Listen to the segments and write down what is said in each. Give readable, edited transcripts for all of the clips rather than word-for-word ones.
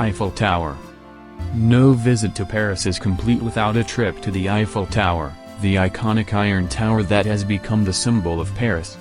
Eiffel Tower. No visit to Paris is complete without a trip to the Eiffel Tower, the iconic iron tower that has become the symbol of Paris.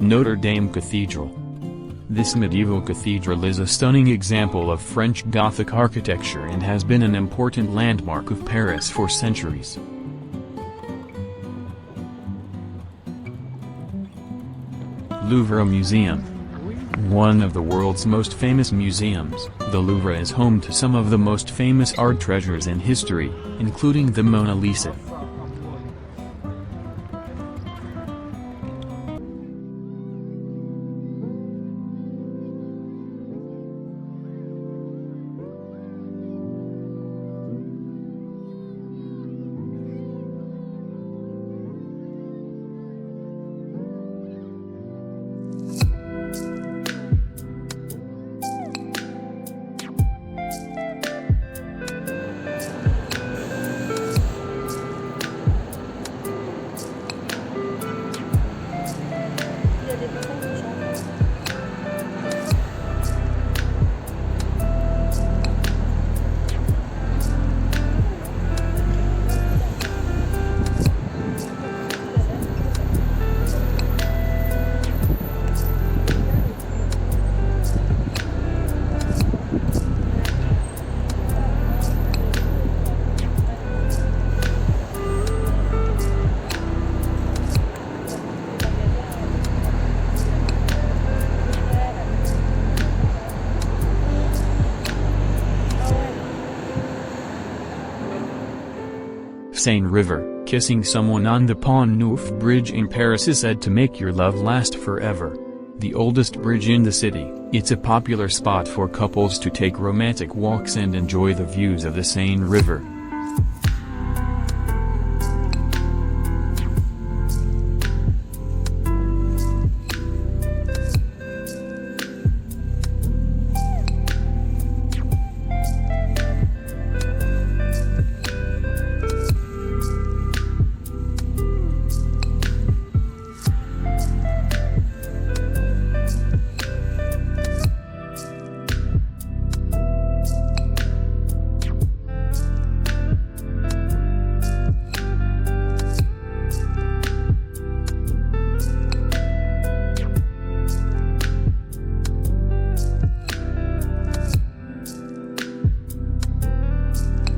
Notre Dame Cathedral. This medieval cathedral is a stunning example of French Gothic architecture and has been an important landmark of Paris for centuries. Louvre Museum. One of the world's most famous museums, the Louvre is home to some of the most famous art treasures in history, including the Mona Lisa. Seine River, kissing someone on the Pont Neuf bridge in Paris is said to make your love last forever. The oldest bridge in the city, it's a popular spot for couples to take romantic walks and enjoy the views of the Seine River.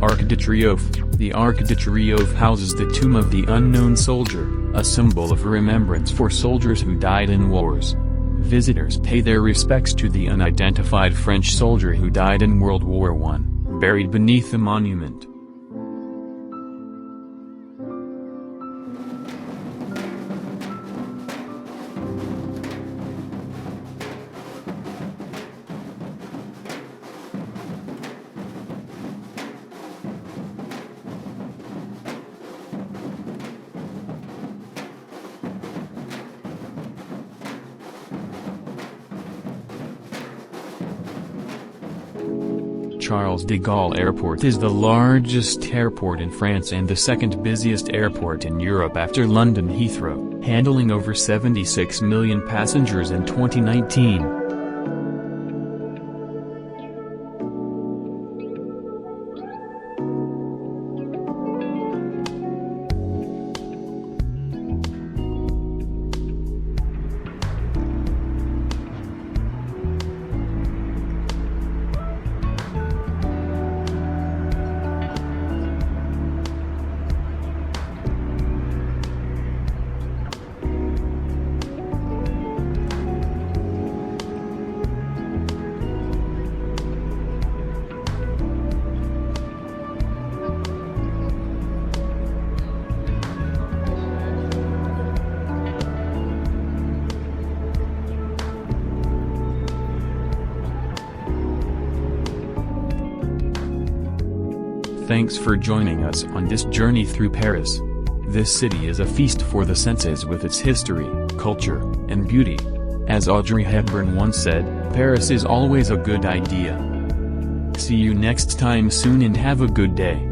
Arc de Triomphe. The Arc de Triomphe houses the tomb of the unknown soldier, a symbol of remembrance for soldiers who died in wars. Visitors pay their respects to the unidentified French soldier who died in World War I, buried beneath the monument. Charles de Gaulle Airport is the largest airport in France and the second busiest airport in Europe after London Heathrow, handling over 76 million passengers in 2019. Thanks for joining us on this journey through Paris. This city is a feast for the senses with its history, culture, and beauty. As Audrey Hepburn once said, Paris is always a good idea. See you next time soon and have a good day.